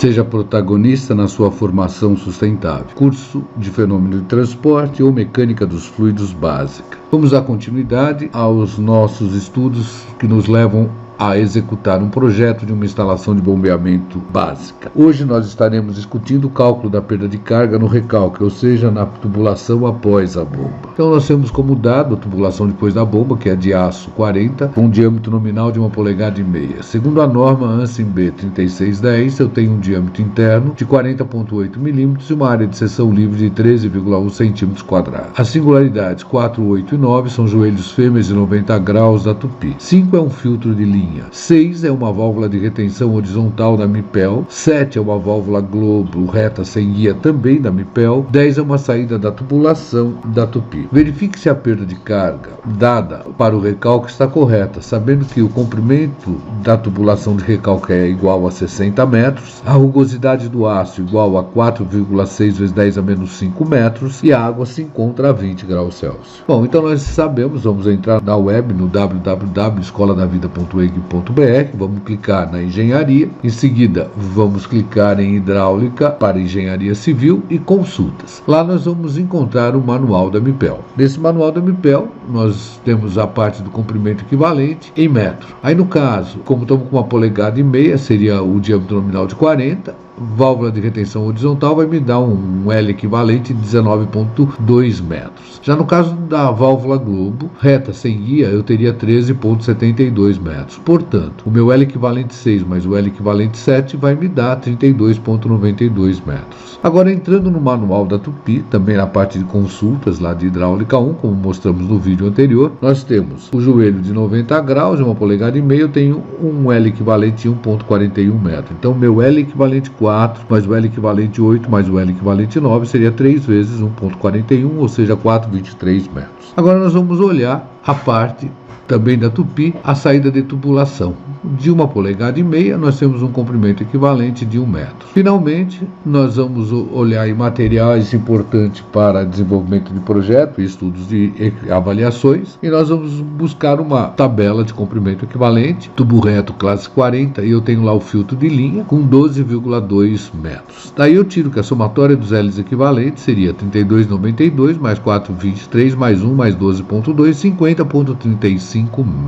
Seja protagonista na sua formação sustentável. Curso de Fenômeno de Transporte ou Mecânica dos Fluidos Básica. Vamos dar continuidade aos nossos estudos que nos levam a executar um projeto de uma instalação de bombeamento básica. Hoje nós estaremos discutindo o cálculo da perda de carga no recalque, ou seja, na tubulação após a bomba. Então nós temos como dado a tubulação depois da bomba, que é de aço 40, com um diâmetro nominal de 1,5 polegada. Segundo a norma ANSIM B 3610, eu tenho um diâmetro interno de 40,8 mm e uma área de seção livre de 13,1 cm². As singularidades 4, 8 e 9 são joelhos fêmeas e 90 graus da tupi. 5 é um filtro de linha. 6 é uma válvula de retenção horizontal da MIPEL. 7 é uma válvula globo reta sem guia também da MIPEL. 10 é uma saída da tubulação da tupi. Verifique se a perda de carga dada para o recalque está correta, sabendo que o comprimento da tubulação de recalque é igual a 60 metros, a rugosidade do aço igual a 4,6 vezes 10 a menos 5 metros e a água se encontra a 20 graus Celsius. Bom, então nós sabemos, vamos entrar na web no www.escoladavida.eg.br, vamos clicar na engenharia, em seguida vamos clicar em hidráulica para engenharia civil e consultas. Lá nós vamos encontrar o manual da MIPEL. Nesse manual da MIPEL nós temos a parte do comprimento equivalente em metro. Aí no caso, como estamos com 1,5 polegada, seria o diâmetro nominal de 40, válvula de retenção horizontal vai me dar um L equivalente de 19,2 metros. Já no caso da válvula globo, reta sem guia, eu teria 13,72 metros. Portanto, o meu L equivalente 6 mais o L equivalente 7 vai me dar 32,92 metros. Agora, entrando no manual da Tupi, também na parte de consultas lá de hidráulica 1, como mostramos no vídeo anterior, nós temos o joelho de 90 graus, de 1,5 polegada, eu tenho um L equivalente de 1,41 metros. Então, meu L equivalente 4 mais o L equivalente 8 mais o L equivalente 9 seria 3 vezes 1,41, ou seja, 4,23 metros. Agora nós vamos olhar a parte também da tupi, a saída de tubulação. De 1,5 polegada, nós temos um comprimento equivalente de 1 metro. Finalmente, nós vamos olhar em materiais importantes para desenvolvimento de projeto e estudos de avaliações, e nós vamos buscar uma tabela de comprimento equivalente, tubo reto classe 40, e eu tenho lá o filtro de linha com 12,2 metros. Daí eu tiro que a somatória dos L's equivalentes seria 32,92 mais 4,23 mais 1 mais 12,2, 50,35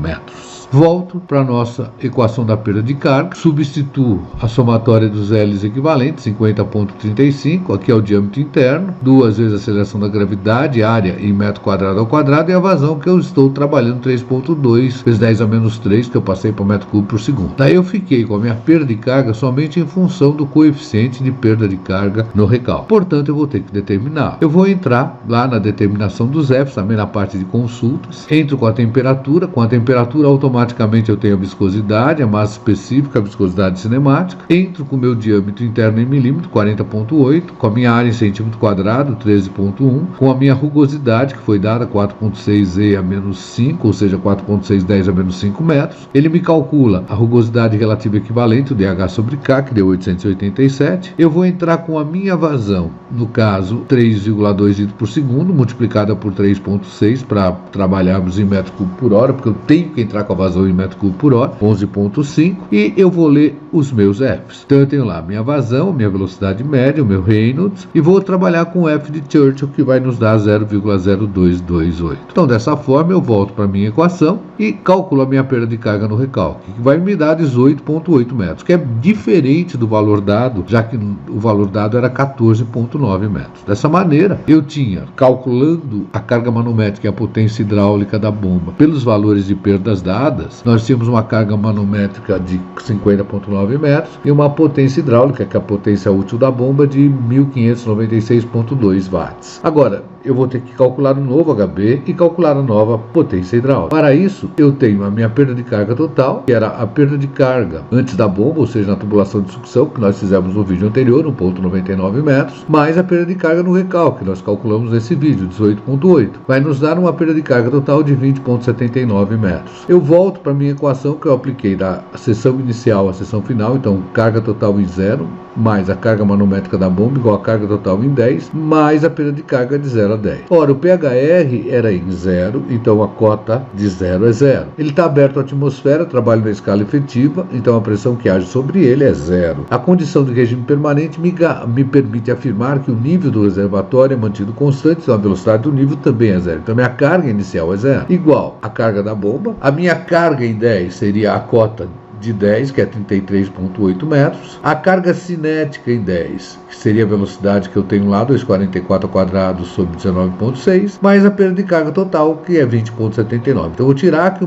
metros. Volto para a nossa equação da perda de carga, substituo a somatória dos L's equivalentes, 50,35, aqui é o diâmetro interno, 2 vezes a aceleração da gravidade, área em metro quadrado ao quadrado, e a vazão que eu estou trabalhando, 3,2 vezes 10 a menos 3, que eu passei para metro cúbico por segundo. Daí eu fiquei com a minha perda de carga somente em função do coeficiente de perda de carga no recalque. Portanto, eu vou ter que determinar. Eu vou entrar lá na determinação dos F's, também na parte de consultas, entro com a temperatura automaticamente eu tenho a viscosidade, a massa específica, a viscosidade cinemática, entro com o meu diâmetro interno em milímetro, 40,8, com a minha área em centímetro quadrado, 13,1, com a minha rugosidade, que foi dada 4,6 E a menos 5, ou seja, 4,6 10 a menos 5 metros. Ele me calcula a rugosidade relativa equivalente, o DH sobre K, que deu 887. Eu vou entrar com a minha vazão, no caso, 3,2 litros por segundo, multiplicada por 3,6 para trabalharmos em metro cúbico por hora, porque eu tenho que entrar com a vazão em metro cúbico por hora, 11,5, e eu vou ler os meus F's. Então eu tenho lá minha vazão, minha velocidade média, o meu Reynolds, e vou trabalhar com o F de Churchill, que vai nos dar 0,0228. Então dessa forma eu volto para a minha equação e calculo a minha perda de carga no recalque, que vai me dar 18,8 metros, que é diferente do valor dado, já que o valor dado era 14,9 metros. Dessa maneira, eu tinha, calculando a carga manométrica e a potência hidráulica da bomba pelos valores de perdas dadas, nós tínhamos uma carga manométrica de 50,9 metros e uma potência hidráulica, que é a potência útil da bomba, de 1.596,2 watts. Agora, eu vou ter que calcular um novo HB e calcular a nova potência hidráulica. Para isso, eu tenho a minha perda de carga total, que era a perda de carga antes da bomba, ou seja, na tubulação de sucção, que nós fizemos no vídeo anterior, 1,99 metros, mais a perda de carga no recalque, que nós calculamos nesse vídeo, 18,8. Vai nos dar uma perda de carga total de 20,79 metros. Eu volto para a minha equação que eu apliquei da seção inicial à seção final, então carga total em zero, mais a carga manométrica da bomba igual a carga total em 10, mais a perda de carga de 0 a 10. Ora, o PHR era em 0, então a cota de 0 é 0. Ele está aberto à atmosfera, trabalha na escala efetiva, então a pressão que age sobre ele é 0. A condição de regime permanente me permite afirmar que o nível do reservatório é mantido constante, então a velocidade do nível também é 0. Então a minha carga inicial é 0, igual a carga da bomba. A minha carga em 10 seria a cota de 10, que é 33,8 metros. A carga cinética em 10, que seria a velocidade que eu tenho lá, 244 ao quadrado sobre 19,6, mais a perda de carga total, que é 20,79. Então eu vou tirar que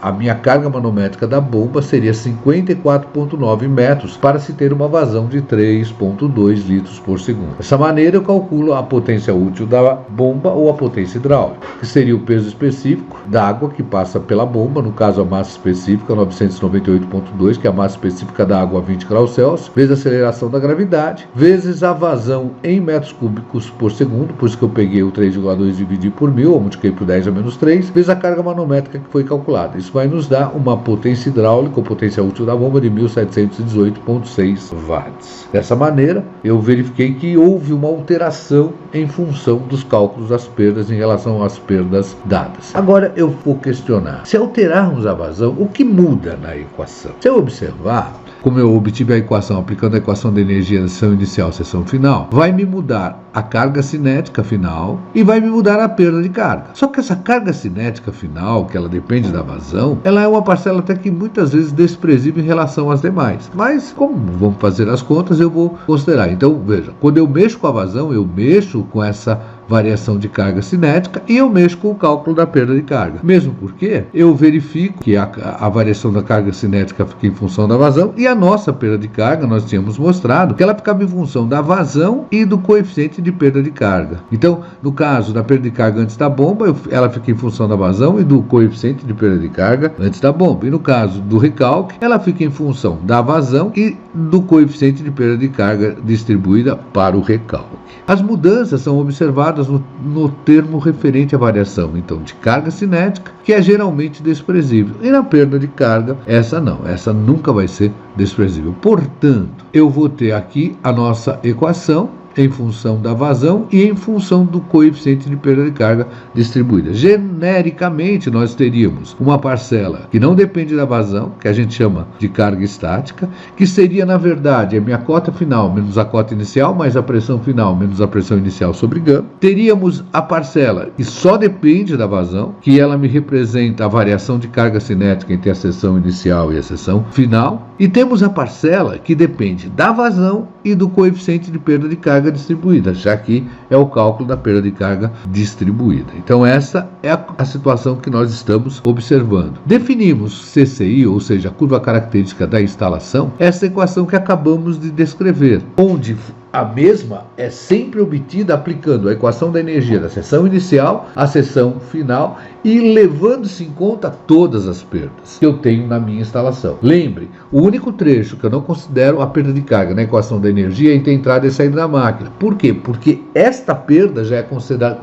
a minha carga manométrica da bomba seria 54,9 metros para se ter uma vazão de 3,2 litros por segundo. Dessa maneira eu calculo a potência útil da bomba ou a potência hidráulica, que seria o peso específico da água que passa pela bomba, no caso a massa específica 998,2, que é a massa específica da água a 20 graus Celsius, vezes a aceleração da gravidade, vezes a vazão em metros cúbicos por segundo, por isso que eu peguei o 3,2 e dividi por 1000, ou multipliquei por 10 a menos 3, vezes a carga manométrica que foi calculada. Isso vai nos dar uma potência hidráulica, ou potência útil da bomba, de 1718,6 watts. Dessa maneira, eu verifiquei que houve uma alteração em função dos cálculos das perdas em relação às perdas dadas. Agora eu vou questionar, se alterarmos a vazão, o que muda na equação? Se eu observar, como eu obtive a equação aplicando a equação da energia da seção inicial, seção final, vai me mudar a carga cinética final e vai me mudar a perda de carga. Só que essa carga cinética final, que ela depende da vazão, ela é uma parcela até que muitas vezes desprezível em relação às demais. Mas, como vamos fazer as contas, eu vou considerar. Então, veja, quando eu mexo com a vazão, eu mexo com essa variação de carga cinética e eu mexo com o cálculo da perda de carga. Mesmo porque eu verifico que a variação da carga cinética fica em função da vazão e a nossa perda de carga, nós tínhamos mostrado que ela ficava em função da vazão e do coeficiente de perda de carga. Então, no caso da perda de carga antes da bomba, ela fica em função da vazão e do coeficiente de perda de carga antes da bomba. E no caso do recalque, ela fica em função da vazão e do coeficiente de perda de carga distribuída para o recalque. As mudanças são observadas no termo referente à variação, então, de carga cinética, que é geralmente desprezível. E na perda de carga, essa não, essa nunca vai ser desprezível. Portanto, eu vou ter aqui a nossa equação em função da vazão e em função do coeficiente de perda de carga distribuída. Genericamente, nós teríamos uma parcela que não depende da vazão, que a gente chama de carga estática, que seria, na verdade, a minha cota final menos a cota inicial, mais a pressão final menos a pressão inicial sobre gama. Teríamos a parcela que só depende da vazão, que ela me representa a variação de carga cinética entre a seção inicial e a seção final. E temos a parcela que depende da vazão e do coeficiente de perda de carga distribuída, já que é o cálculo da perda de carga distribuída. Então essa é a situação que nós estamos observando. Definimos CCI, ou seja, a curva característica da instalação, essa equação que acabamos de descrever, onde a mesma é sempre obtida aplicando a equação da energia da seção inicial à seção final e levando-se em conta todas as perdas que eu tenho na minha instalação. Lembre, o único trecho que eu não considero a perda de carga na equação da energia é entre a entrada e saída da máquina. Por quê? Porque esta perda já é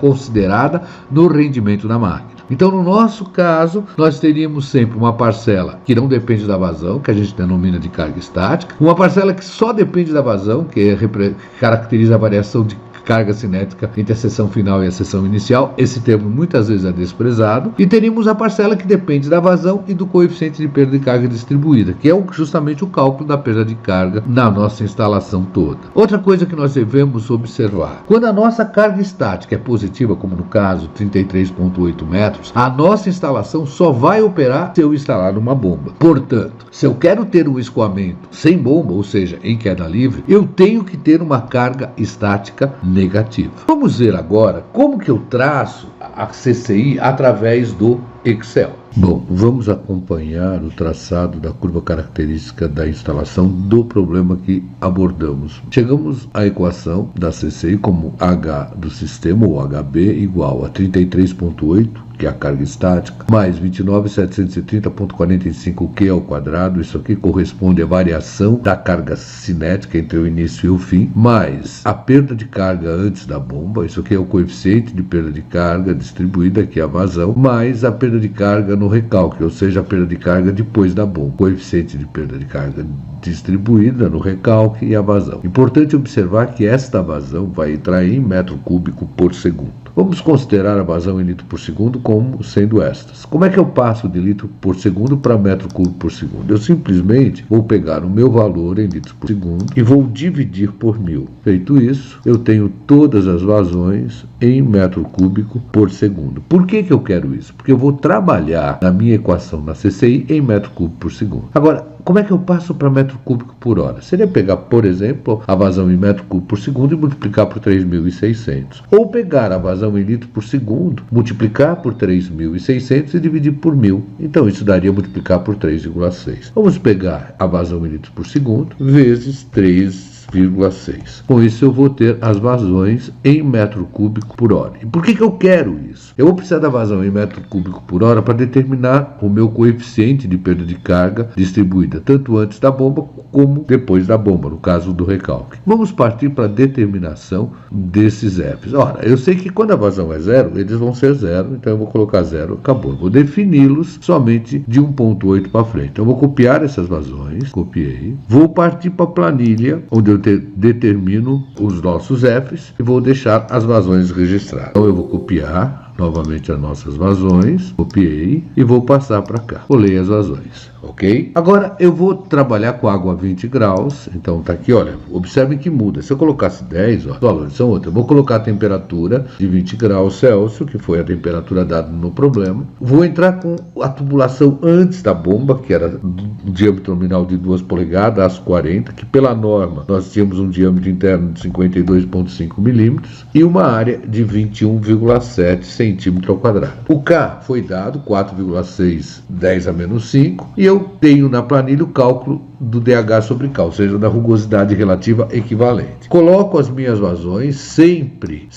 considerada no rendimento da máquina. Então, no nosso caso, nós teríamos sempre uma parcela que não depende da vazão, que a gente denomina de carga estática, uma parcela que só depende da vazão, que caracteriza a variação de carga cinética entre a seção final e a seção inicial. Esse termo muitas vezes é desprezado. E teríamos a parcela que depende da vazão e do coeficiente de perda de carga distribuída, que é justamente o cálculo da perda de carga na nossa instalação toda. Outra coisa que nós devemos observar: quando a nossa carga estática é positiva, como no caso 33,8 metros, a nossa instalação só vai operar se eu instalar uma bomba. Portanto, se eu quero ter um escoamento sem bomba, ou seja, em queda livre, eu tenho que ter uma carga estática negativa. Vamos ver agora como que eu traço a CCI através do Excel. Bom, vamos acompanhar o traçado da curva característica da instalação do problema que abordamos. Chegamos à equação da CCI como H do sistema, ou HB, igual a 33,8 que é a carga estática, mais 29.730.45Q ao quadrado, isso aqui corresponde à variação da carga cinética entre o início e o fim, mais a perda de carga antes da bomba, isso aqui é o coeficiente de perda de carga distribuída, aqui é a vazão, mais a perda de carga no recalque, ou seja, a perda de carga depois da bomba, coeficiente de perda de carga distribuída no recalque e a vazão. Importante observar que esta vazão vai entrar em metro cúbico por segundo. Vamos considerar a vazão em litro por segundo como sendo estas. Como é que eu passo de litro por segundo para metro cúbico por segundo? Eu simplesmente vou pegar o meu valor em litros por segundo e vou dividir por 1000. Feito isso, eu tenho todas as vazões em metro cúbico por segundo. Por que eu quero isso? Porque eu vou trabalhar na minha equação na CCI em metro cúbico por segundo. Agora, como é que eu passo para metro cúbico por hora? Seria pegar, por exemplo, a vazão em metro cúbico por segundo e multiplicar por 3.600. Ou pegar a vazão em litro por segundo, multiplicar por 3.600 e dividir por 1000. Então, isso daria multiplicar por 3,6. Vamos pegar a vazão em litros por segundo vezes 3,6. Com isso eu vou ter as vazões em metro cúbico por hora. E por que eu quero isso? Eu vou precisar da vazão em metro cúbico por hora para determinar o meu coeficiente de perda de carga distribuída, tanto antes da bomba como depois da bomba, no caso do recalque. Vamos partir para a determinação desses Fs. Ora, eu sei que quando a vazão é zero, eles vão ser zero, então eu vou colocar zero, acabou. Eu vou defini-los somente de 1,8 para frente. Então eu vou copiar essas vazões, copiei, vou partir para a planilha, onde eu determino os nossos Fs e vou deixar as vazões registradas. Então eu vou copiar novamente as nossas vazões, copiei e vou passar para cá. Colei as vazões, ok? Agora eu vou trabalhar com água a 20 graus, então tá aqui, olha, observem que muda. Se eu colocasse 10, ó, os valores são outros. Eu vou colocar a temperatura de 20 graus Celsius, que foi a temperatura dada no problema. Vou entrar com a tubulação antes da bomba, que era um diâmetro nominal de 2 polegadas, aço 40, que pela norma nós tínhamos um diâmetro interno de 52,5 milímetros e uma área de 21,7 centímetro ao quadrado. O K foi dado 4,6 10 a menos 5 e eu tenho na planilha o cálculo do DH sobre K, ou seja, da rugosidade relativa equivalente. Coloco as minhas vazões sempre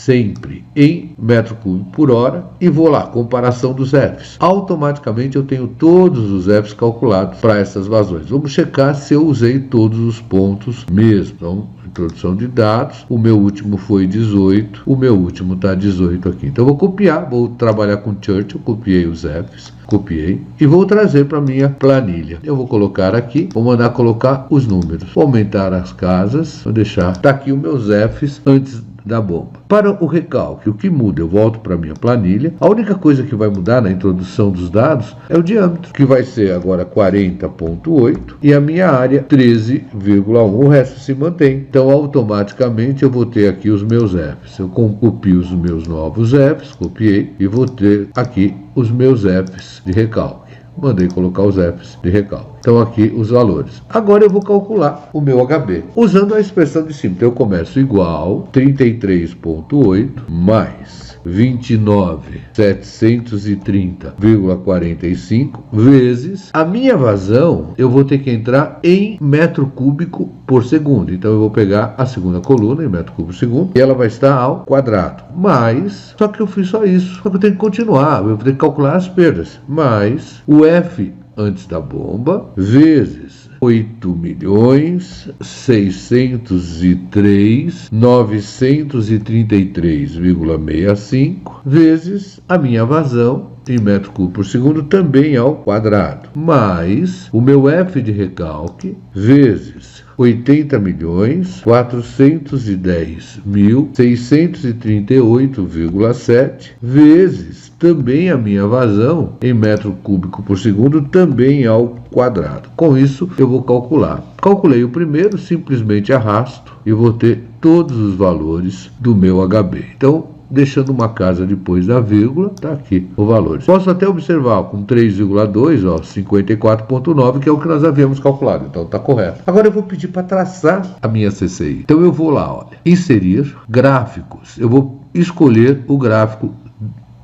em metro cúbico por hora e vou lá, comparação dos Fs. Automaticamente eu tenho todos os Fs calculados para essas vazões. Vamos checar se eu usei todos os pontos mesmo. Então, introdução de dados, o meu último foi 18, o meu último está 18 aqui. Então eu vou copiar, vou trabalhar com Churchill, copiei os Fs, copiei e vou trazer para minha planilha. Eu vou colocar aqui, vou mandar colocar os números, vou aumentar as casas, vou deixar, está aqui os meus Fs antes da bomba. Para o recalque, o que muda? Eu volto para a minha planilha. A única coisa que vai mudar na introdução dos dados é o diâmetro, que vai ser agora 40,8 e a minha área 13,1. O resto se mantém. Então, automaticamente, eu vou ter aqui os meus Fs. Eu copio os meus novos Fs, copiei, e vou ter aqui os meus Fs de recalque. Mandei colocar os Fs de recalque. Então aqui os valores. Agora eu vou calcular o meu HB. Usando a expressão de cima. Então eu começo igual 33,8 mais 29.730,45 vezes a minha vazão. Eu vou ter que entrar em metro cúbico por segundo. Então eu vou pegar a segunda coluna em metro cúbico por segundo e ela vai estar ao quadrado. Mas, só que eu fiz só isso. Só que eu tenho que continuar. Eu vou ter que calcular as perdas. Mais o F antes da bomba, vezes 8.603.933,65 vezes a minha vazão em metro cúbico por segundo também ao quadrado, mais o meu F de recalque vezes 80.410.638,7 vezes também a minha vazão em metro cúbico por segundo também ao quadrado. Com isso eu vou calcular. Calculei o primeiro, simplesmente arrasto e vou ter todos os valores do meu HB. Então, deixando uma casa depois da vírgula, tá aqui o valor. Posso até observar com 3,2, ó, 54,9, que é o que nós havíamos calculado, então tá correto. Agora eu vou pedir para traçar a minha CCI. Então eu vou lá, olha, inserir gráficos. Eu vou escolher o gráfico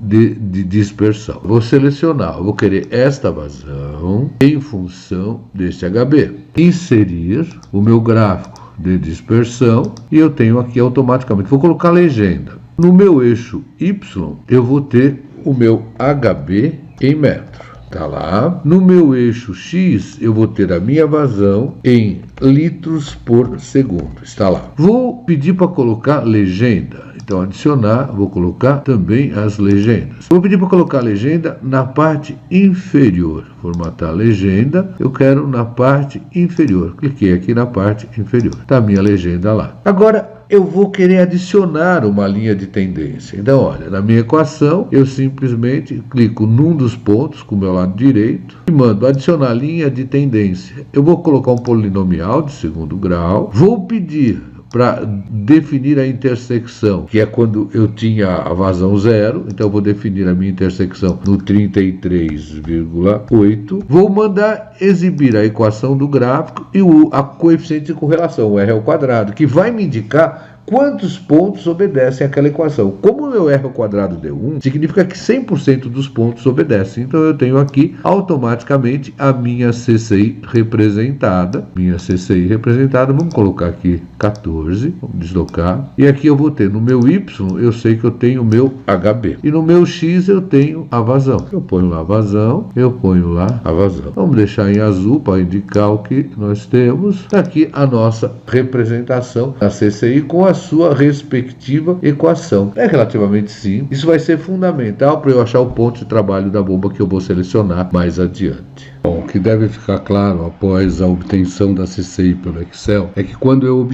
de dispersão. Vou selecionar, eu vou querer esta vazão em função deste HB. Inserir o meu gráfico de dispersão e eu tenho aqui automaticamente, vou colocar legenda. No meu eixo Y, eu vou ter o meu HB em metro. Tá lá. No meu eixo X, eu vou ter a minha vazão em litros por segundo. Está lá. Vou pedir para colocar legenda. Então, adicionar, vou colocar também as legendas. Vou pedir para colocar a legenda na parte inferior. Formatar a legenda, eu quero na parte inferior. Cliquei aqui na parte inferior. Está a minha legenda lá. Agora, eu vou querer adicionar uma linha de tendência. Então, olha, na minha equação, eu simplesmente clico num dos pontos com o meu lado direito e mando adicionar linha de tendência. Eu vou colocar um polinomial de segundo grau. Vou pedir para definir a intersecção, que é quando eu tinha a vazão zero, então eu vou definir a minha intersecção no 33,8. Vou mandar exibir a equação do gráfico e a coeficiente de correlação, o R ao quadrado, que vai me indicar quantos pontos obedecem àquela equação. Como o meu R ao quadrado deu 1, significa que 100% dos pontos obedecem. Então eu tenho aqui automaticamente a minha CCI representada. Vamos colocar aqui 14, vamos deslocar. E aqui eu vou ter no meu Y, eu sei que eu tenho o meu HB. E no meu X eu tenho a vazão. Eu ponho lá a vazão, eu ponho lá a vazão. Vamos deixar em azul para indicar o que nós temos. Aqui a nossa representação da CCI com a sua respectiva equação. É relativamente simples. Isso vai ser fundamental para eu achar o ponto de trabalho da bomba que eu vou selecionar mais adiante. Bom, o que deve ficar claro após a obtenção da CCI pelo Excel é que quando eu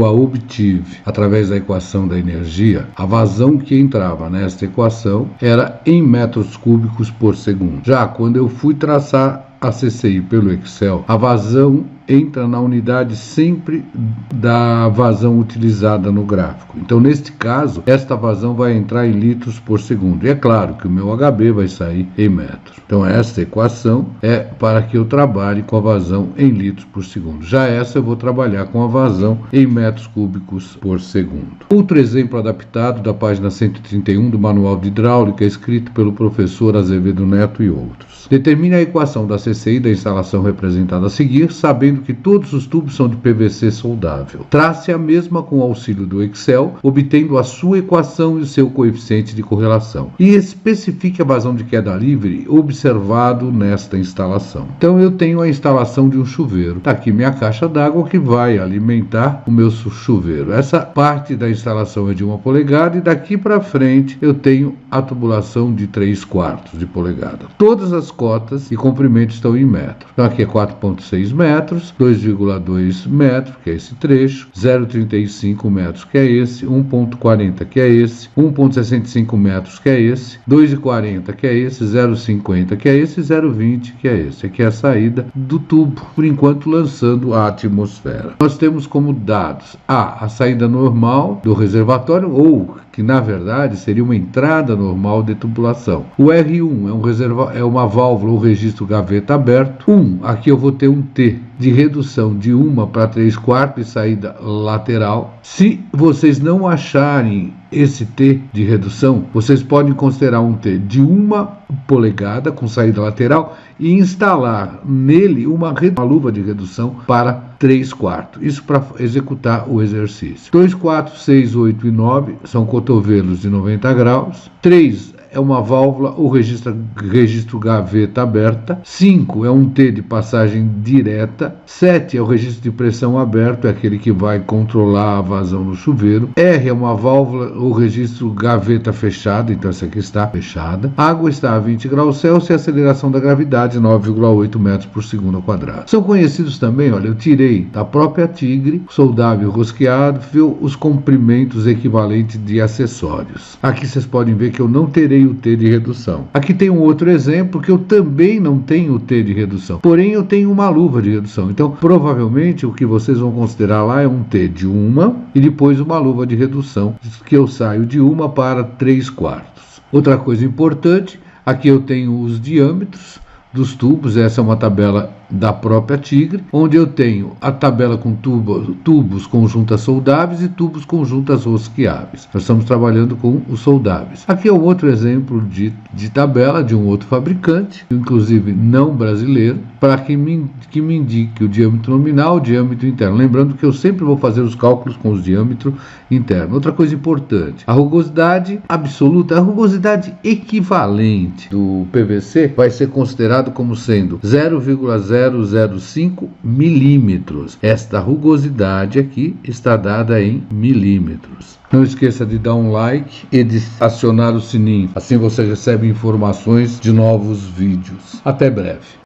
a obtive através da equação da energia, a vazão que entrava nesta equação era em metros cúbicos por segundo. Já quando eu fui traçar a CCI pelo Excel, a vazão entra na unidade sempre da vazão utilizada no gráfico. Então, neste caso, esta vazão vai entrar em litros por segundo. E é claro que o meu HB vai sair em metros. Então, esta equação é para que eu trabalhe com a vazão em litros por segundo. Já essa eu vou trabalhar com a vazão em metros cúbicos por segundo. Outro exemplo adaptado da página 131 do Manual de Hidráulica, escrito pelo professor Azevedo Neto e outros. Determine a equação da CCI da instalação representada a seguir, sabendo que todos os tubos são de PVC soldável. Trace a mesma com o auxílio do Excel, obtendo a sua equação e o seu coeficiente de correlação. E especifique a vazão de queda livre observado nesta instalação. Então eu tenho a instalação de um chuveiro. Está aqui minha caixa d'água que vai alimentar o meu chuveiro. Essa parte da instalação é de 1 polegada e daqui para frente eu tenho a tubulação de 3/4 de polegada. Todas as cotas e comprimentos estão em metros. Então aqui é 4,6 metros, 2,2 metros, que é esse trecho, 0,35 metros, que é esse, 1,40, que é esse, 1,65 metros, que é esse, 2,40, que é esse, 0,50, que é esse, 0,20, que é esse. Aqui é a saída do tubo, por enquanto lançando a atmosfera. Nós temos como dados a saída normal do reservatório, ou que na verdade seria uma entrada normal de tubulação. O R1 é uma válvula ou registro gaveta aberto. Aqui eu vou ter um T de redução de 1 para 3/4 e saída lateral. Se vocês não acharem esse T de redução, vocês podem considerar um T de 1 polegada com saída lateral e instalar nele uma luva de redução para 3/4. Isso para executar o exercício. 2, 4, 6, 8 e 9 são cotovelos de 90 graus. 3 é uma válvula ou registro gaveta aberta. 5 é um T de passagem direta. 7 é o registro de pressão aberto, é aquele que vai controlar a vazão no chuveiro. R é uma válvula ou registro gaveta fechada, então essa aqui está fechada. A água está a 20 graus Celsius e a aceleração da gravidade 9,8 metros por segundo ao quadrado. São conhecidos também, olha, eu tirei da própria Tigre, soldável rosqueável, os comprimentos equivalentes de acessórios. Aqui vocês podem ver que eu não terei o T de redução. Aqui tem um outro exemplo que eu também não tenho o T de redução, porém eu tenho uma luva de redução. Então, provavelmente o que vocês vão considerar lá é um T de 1 e depois uma luva de redução, que eu saio de 1 para 3/4. Outra coisa importante, aqui eu tenho os diâmetros dos tubos. Essa é uma tabela da própria Tigre, onde eu tenho a tabela com tubos com juntas soldáveis e tubos com juntas rosqueáveis. Nós estamos trabalhando com os soldáveis. Aqui é um outro exemplo de tabela de um outro fabricante, inclusive não brasileiro, para que me indique o diâmetro nominal, o diâmetro interno. Lembrando que eu sempre vou fazer os cálculos com os diâmetros internos. Outra coisa importante, a rugosidade absoluta, a rugosidade equivalente do PVC vai ser considerado como sendo 0,005 milímetros. Esta rugosidade aqui está dada em milímetros. Não esqueça de dar um like e de acionar o sininho, assim você recebe informações de novos vídeos. Até breve.